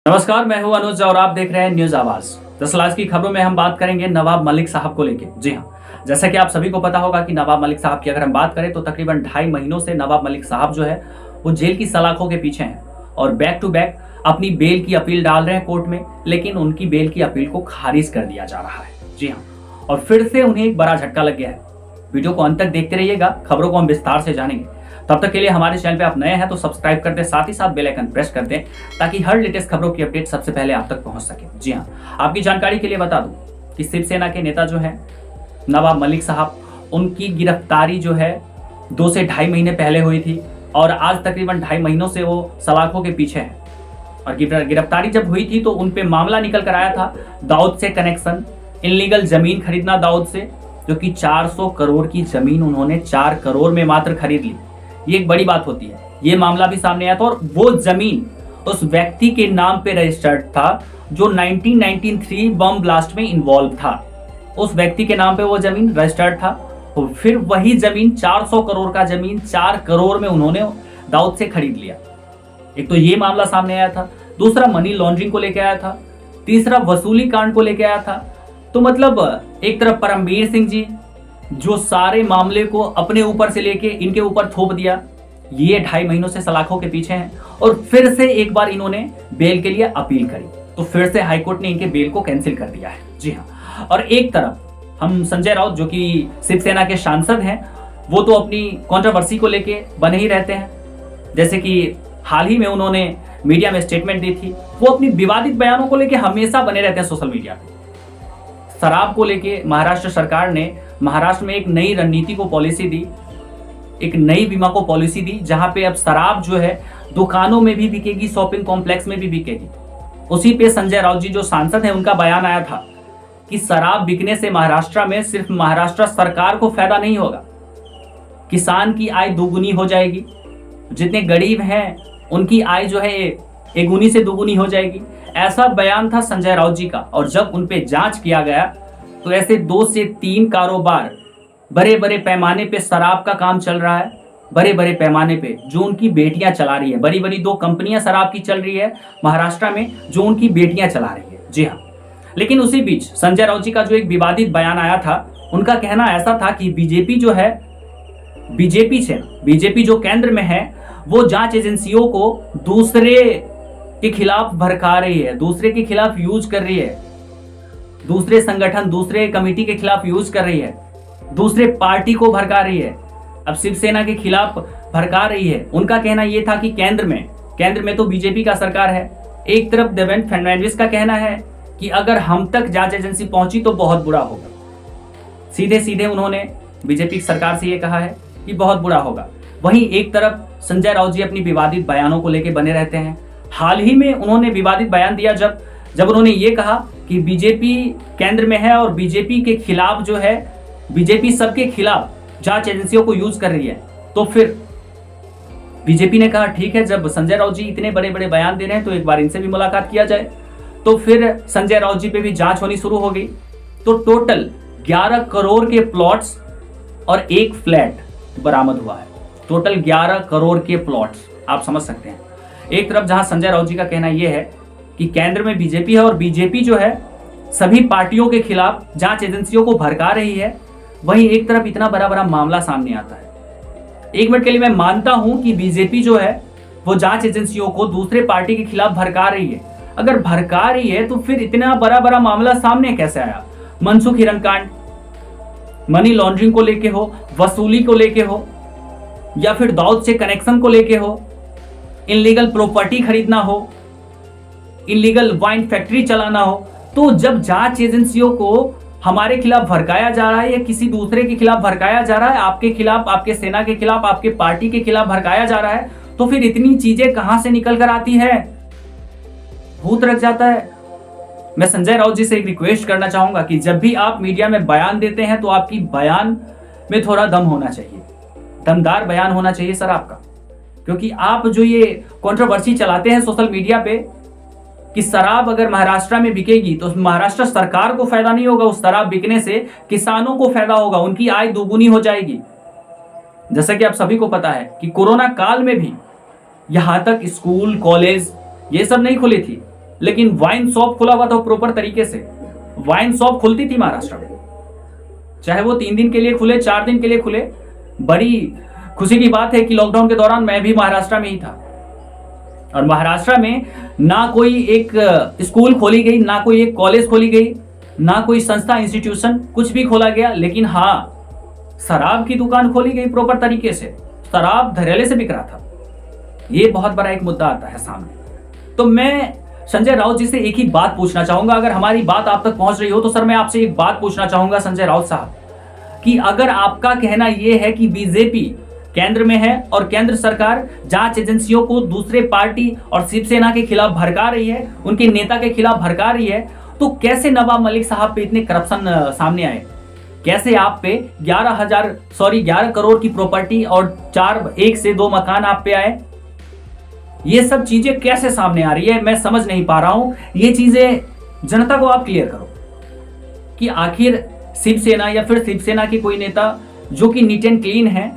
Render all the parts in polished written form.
नमस्कार, मैं हूं अनुज और आप देख रहे हैं न्यूज आवाज। दरअसल आज की खबरों में हम बात करेंगे नवाब मलिक साहब को लेकर। जी हां, जैसा कि आप सभी को पता होगा कि नवाब मलिक साहब की अगर हम बात करें तो तकरीबन 2.5 महीनों से नवाब मलिक साहब जो है वो जेल की सलाखों के पीछे हैं और बैक टू बैक अपनी बेल की अपील डाल रहे हैं कोर्ट में, लेकिन उनकी बेल की अपील को खारिज कर दिया जा रहा है। जी हाँ, और फिर से उन्हें एक बड़ा झटका लग गया है। वीडियो को अंत तक देखते रहिएगा, खबरों को हम विस्तार से जानेंगे। तब तक के लिए हमारे चैनल पे आप नए हैं तो सब्सक्राइब कर दें, साथ ही साथ बेल आइकन प्रेस कर दें ताकि हर लेटेस्ट खबरों की अपडेट सबसे पहले आप तक पहुंच सके। जी हां, आपकी जानकारी के लिए बता दूं कि शिवसेना के नेता जो हैं नवाब मलिक साहब, उनकी गिरफ्तारी जो है 2 से 2.5 महीने पहले हुई थी और आज तकरीबन 2.5 महीनों से वो सलाखों के पीछे हैं। और गिरफ्तारी जब हुई थी तो उन पे मामला निकल कर आया था दाऊद से कनेक्शन, इनलीगल जमीन खरीदना दाऊद से, जो कि 400 करोड़ की जमीन उन्होंने 4 करोड़ में मात्र खरीद ली। ये एक बड़ी बात होती है। ये मामला भी सामने आया था और वो जमीन उस व्यक्ति के नाम पे रजिस्टर्ड था जो 1993 बम ब्लास्ट में इन्वॉल्व था। उस व्यक्ति के नाम पे वो जमीन रजिस्टर्ड था और फिर वही जमीन 400 करोड़ का जमीन 4 करोड़ में उन्होंने दाऊद से खरीद लिया। एक तो ये मामला सामने आया था, दूसरा मनी लॉन्ड्रिंग को लेकर आया था, तीसरा वसूली कांड को लेकर आया था। तो मतलब एक तरफ परमवीर सिंह जी जो सारे मामले को अपने ऊपर से लेके इनके ऊपर थोप दिया, ये 2.5 महीनों से सलाखों के पीछे हैं और फिर से एक बार इन्होंने बेल के लिए अपील करी तो फिर से हाईकोर्ट ने इनके बेल को कैंसिल कर दिया है। जी हाँ, और एक तरफ हम संजय राउत जो कि शिवसेना के सांसद हैं, वो तो अपनी कंट्रोवर्सी को लेके बने ही रहते हैं। जैसे कि हाल ही में उन्होंने मीडिया में स्टेटमेंट दी थी, वो अपनी विवादित बयानों को लेके हमेशा बने रहते हैं सोशल मीडिया पे। शराब को लेके महाराष्ट्र सरकार ने महाराष्ट्र में एक नई रणनीति को पॉलिसी दी, एक नई बीमा को पॉलिसी दी, जहां पे अब शराब जो है दुकानों में भी बिकेगी, शॉपिंग कॉम्प्लेक्स में भी बिकेगी। उसी पे संजय राउत जी जो सांसद हैं उनका बयान आया था कि शराब बिकने से महाराष्ट्र में सिर्फ महाराष्ट्र सरकार को फायदा नहीं होगा, किसान की आय दोगुनी हो जाएगी, जितने गरीब हैं उनकी आय जो है एक गुनी से दोगुनी हो जाएगी। ऐसा बयान था संजय राउत जी का। और जब उन पे जांच किया गया तो ऐसे 2 से 3 कारोबार बड़े बड़े पैमाने पे शराब का काम चल रहा है, बड़े बड़े पैमाने पे जो उनकी बेटियां चला रही है। बड़ी बड़ी 2 कंपनियां शराब की चल रही है महाराष्ट्र में जो उनकी बेटियां चला रही है। जी हाँ, लेकिन उसी बीच संजय राउत जी का जो एक विवादित बयान आया था, उनका कहना ऐसा था कि बीजेपी जो है, बीजेपी जो केंद्र में है, वो जांच एजेंसियों को दूसरे के खिलाफ भड़का रही है, दूसरे के खिलाफ यूज कर रही है, दूसरे संगठन दूसरे कमेटी के खिलाफ यूज कर रही है, दूसरे पार्टी को भड़का रही है, अब शिवसेना के खिलाफ भड़का रही है। उनका कहना यह था कि केंद्र में तो बीजेपी का सरकार है। एक तरफ देवेंद्र फडणवीस का कहना है कि अगर हम तक जांच एजेंसी पहुंची तो बहुत बुरा होगा। सीधे सीधे उन्होंने बीजेपी सरकार से यह कहा है कि बहुत बुरा होगा। वहीं एक तरफ संजय राउत जी अपनी विवादित बयानों को लेकर बने रहते हैं। हाल ही में उन्होंने विवादित बयान दिया जब उन्होंने ये कहा कि बीजेपी केंद्र में है और बीजेपी के खिलाफ जो है, बीजेपी सबके खिलाफ जांच एजेंसियों को यूज कर रही है। तो फिर बीजेपी ने कहा ठीक है, जब संजय राउत जी इतने बड़े बड़े बयान दे रहे हैं तो एक बार इनसे भी मुलाकात किया जाए। तो फिर संजय राउत जी पे भी जांच होनी शुरू हो गई। तो टोटल 11 करोड़ के प्लॉट्स और एक फ्लैट बरामद हुआ है। टोटल 11 करोड़ के प्लॉट्स, आप समझ सकते हैं। एक तरफ जहां संजय राउत जी का कहना यह है कि केंद्र में बीजेपी है और बीजेपी जो है सभी पार्टियों के खिलाफ जांच एजेंसियों को भड़का रही है, वहीं एक तरफ इतना बड़ा बड़ा मामला सामने आता है। एक मिनट के लिए मैं मानता हूं कि बीजेपी जो है वो जांच एजेंसियों को दूसरे पार्टी के खिलाफ भड़का रही है। अगर भड़का रही है तो फिर इतना बड़ा बड़ा मामला सामने कैसे आया? मनसुख हिरण कांड, मनी लॉन्ड्रिंग को लेके हो, वसूली को लेके हो, या फिर दाऊद से कनेक्शन को लेके हो, इनलीगल प्रॉपर्टी खरीदना हो, इनलीगल वाइन फैक्ट्री चलाना हो। तो जब जांच एजेंसियों को हमारे खिलाफ भड़काया जा रहा है या किसी दूसरे के खिलाफ भड़काया जा रहा है, आपके खिलाफ, आपके सेना के खिलाफ, आपके पार्टी के खिलाफ भड़काया जा रहा है, तो फिर इतनी चीजें कहां से निकल कर आती है? भूत रख जाता है। मैं संजय राउत जी से एक रिक्वेस्ट करना चाहूंगा कि जब भी आप मीडिया में बयान देते हैं तो आपकी बयान में थोड़ा दम होना चाहिए, दमदार बयान होना चाहिए सर आपका। क्योंकि आप जो ये कंट्रोवर्सी चलाते हैं सोशल मीडिया पे कि शराब अगर महाराष्ट्र में बिकेगी तो महाराष्ट्र सरकार को फायदा नहीं होगा, उस शराब बिकने से किसानों को फायदा होगा, उनकी आय दोगुनी हो जाएगी। जैसा कि आप सभी को पता है कि कोरोना काल में भी यहां तक स्कूल कॉलेज ये सब नहीं खुली थी, लेकिन वाइन शॉप खुला हुआ था प्रॉपर तरीके से। वाइन शॉप खुलती थी महाराष्ट्र में, चाहे वो 3 दिन के लिए खुले, 4 दिन के लिए खुले। बड़ी खुशी की बात है कि लॉकडाउन के दौरान मैं भी महाराष्ट्र में ही था, और महाराष्ट्र में ना कोई एक स्कूल खोली गई, ना कोई एक कॉलेज खोली गई, ना कोई संस्था इंस्टीट्यूशन कुछ भी खोला गया, लेकिन हाँ शराब की दुकान खोली गई प्रॉपर तरीके से। शराब धड़ल्ले से बिक रहा था। ये बहुत बड़ा एक मुद्दा आता है सामने। तो मैं संजय राउत जी से एक ही बात पूछना चाहूंगा, अगर हमारी बात आप तक पहुंच रही हो तो सर मैं आपसे एक बात पूछना चाहूंगा संजय राउत साहब, कि अगर आपका कहना यह है कि बीजेपी केंद्र में है और केंद्र सरकार जांच एजेंसियों को दूसरे पार्टी और शिवसेना के खिलाफ भड़का रही है, उनके नेता के खिलाफ भड़का रही है, तो कैसे नवाब मलिक साहब पे इतने करप्शन सामने आए? कैसे आप पे 11 करोड़ की प्रॉपर्टी और 1 से 2 मकान आप पे आए? ये सब चीजें कैसे सामने आ रही है, मैं समझ नहीं पा रहा हूं। ये चीजें जनता को आप क्लियर करो कि आखिर शिवसेना या फिर शिवसेना की कोई नेता जो कि नीट एंड क्लीन है,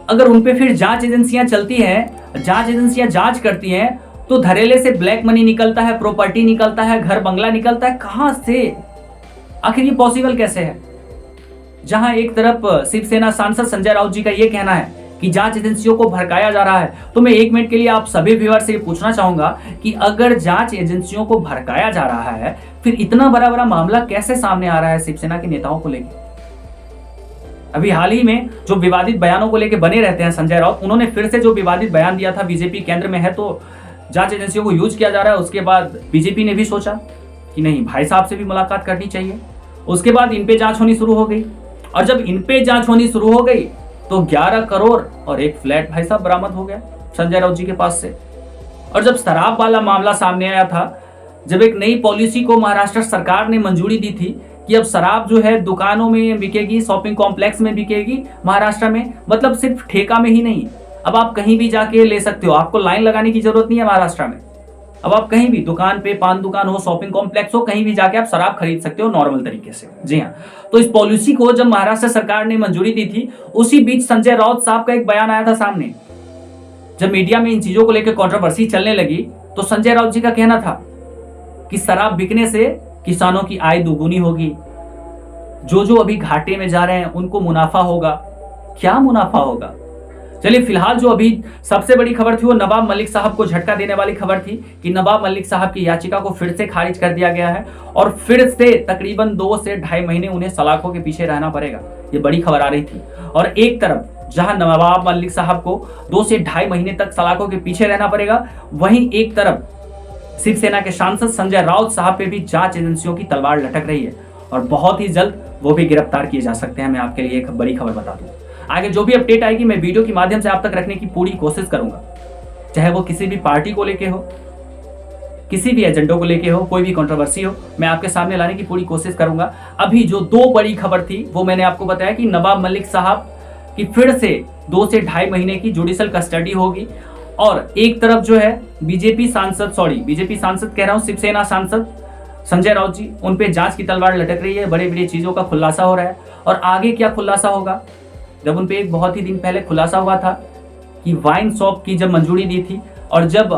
अगर उन पे फिर जांच एजेंसियां चलती हैं, जांच एजेंसियां जांच करती हैं, तो धड़ल्ले से ब्लैक मनी निकलता है, प्रॉपर्टी निकलता है, घर बंगला निकलता है, कहां से? आखिर ये पॉसिबल कैसे है? जहां एक तरफ शिवसेना सांसद संजय राउत जी का ये कहना है कि जांच एजेंसियों को भड़काया जा रहा है, तो मैं 1 मिनट के लिए आप सभी व्यूअर से पूछना चाहूंगा कि अगर जांच एजेंसियों को भड़काया जा रहा है, फिर इतना बड़ा मामला कैसे सामने आ रहा है शिवसेना के नेताओं को लेकर? अभी हाल ही में जो विवादित बयानों को लेकर बने रहते हैं संजय राउत, उन्होंने फिर से जो विवादित बयान दिया था बीजेपी केंद्र में है तो जांच एजेंसियों को यूज किया जा रहा है। उसके बाद बीजेपी ने भी सोचा कि नहीं, भाई साहब से भी मुलाकात करनी चाहिए। उसके बाद इन पे जांच होनी शुरू हो गई, और जब इन पे जांच होनी शुरू हो गई तो 11 करोड़ और एक फ्लैट भाई साहब बरामद हो गया संजय राउत जी के पास से। और जब शराब वाला मामला सामने आया था, जब एक नई पॉलिसी को महाराष्ट्र सरकार ने मंजूरी दी थी कि अब शराब जो है दुकानों में बिकेगी, शॉपिंग कॉम्प्लेक्स में बिकेगी महाराष्ट्र में, मतलब सिर्फ ठेका में ही नहीं, अब आप कहीं भी जाके ले सकते हो, आपको लाइन लगाने की जरूरत नहीं है महाराष्ट्र में। अब आप कहीं भी दुकान पे, पान दुकान हो, शॉपिंग कॉम्प्लेक्स हो, कहीं भी जाके आप शराब खरीद सकते हो नॉर्मल तरीके से। जी हाँ, तो इस पॉलिसी को जब महाराष्ट्र सरकार ने मंजूरी दी थी, उसी बीच संजय राउत साहब का एक बयान आया था सामने। जब मीडिया में इन चीजों को लेकर कंट्रोवर्सी चलने लगी तो संजय राउत जी का कहना था कि शराब बिकने से किसानों की आय दोगुनी होगी, जो अभी घाटे में जा रहे हैं उनको मुनाफा होगा। क्या मुनाफा होगा? चलिए फिलहाल जो अभी सबसे बड़ी खबर थी वो नवाब मलिक साहब को झटका देने वाली खबर थी कि नवाब मलिक साहब की याचिका को फिर से खारिज कर दिया गया है और फिर से तकरीबन 2 से ढाई महीने उन्हें सलाखों के पीछे रहना पड़ेगा। ये बड़ी खबर आ रही थी। और एक तरफ जहां नवाब मलिक साहब को 2 से ढाई महीने तक सलाखों के पीछे रहना पड़ेगा, वहीं एक तरफ शिवसेना के सांसद संजय राउत साहब पे भी जांच एजेंसियों की तलवार लटक रही है और बहुत ही जल्द वो भी गिरफ्तार किए जा सकते हैं। मैं आपके लिए एक बड़ी खबर बता दूं, आगे जो भी अपडेट आएगी मैं वीडियो के माध्यम से आप तक रखने की पूरी कोशिश करूंगा, चाहे वो किसी भी पार्टी को लेके हो, किसी भी एजेंडों को लेके हो, कोई भी कंट्रोवर्सी हो, मैं आपके सामने लाने की पूरी कोशिश करूंगा। अभी जो 2 बड़ी खबर थी वो मैंने आपको बताया कि नवाब मलिक साहब की फिर से 2 से ढाई महीने की जुडिशियल कस्टडी होगी, और एक तरफ जो है बीजेपी सांसद कह रहा हूं, शिवसेना सांसद संजय राउत जी, उन पे जांच की तलवार लटक रही है, बड़े बड़े चीजों का खुलासा हो रहा है। और आगे क्या खुलासा होगा? जब उन पे एक बहुत ही दिन पहले खुलासा हुआ था कि वाइन शॉप की जब मंजूरी दी थी, और जब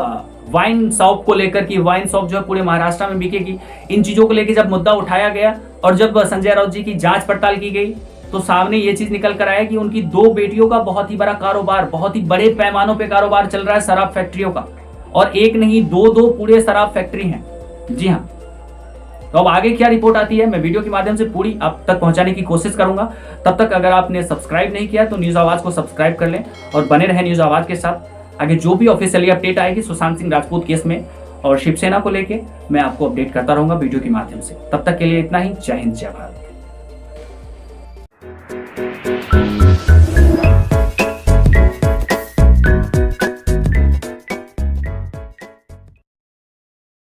वाइन शॉप को लेकर कि वाइन शॉप जो है पूरे महाराष्ट्र में बिकेगी, इन चीजों को लेकर जब मुद्दा उठाया गया और जब संजय राउत जी की जांच पड़ताल की गई, तो सामने ये चीज निकल कर आया कि उनकी 2 बेटियों का बहुत ही बड़ा कारोबार, बहुत ही बड़े पैमानों पे कारोबार चल रहा है शराब फैक्ट्रियों का, और एक नहीं 2 पूरे शराब फैक्ट्री हैं। जी हाँ, तो अब आगे क्या रिपोर्ट आती है मैं वीडियो के माध्यम से पूरी आप तक पहुंचाने की कोशिश करूंगा। तब तक अगर आपने सब्सक्राइब नहीं किया तो न्यूज आवाज को सब्सक्राइब कर लें और बने रहे न्यूज आवाज के साथ। आगे जो भी ऑफिशियली अपडेट आएगी सुशांत सिंह राजपूत केस में और शिवसेना को लेके, मैं आपको अपडेट करता रहूंगा वीडियो के माध्यम से। तब तक के लिए इतना ही। जय हिंद, जय भारत।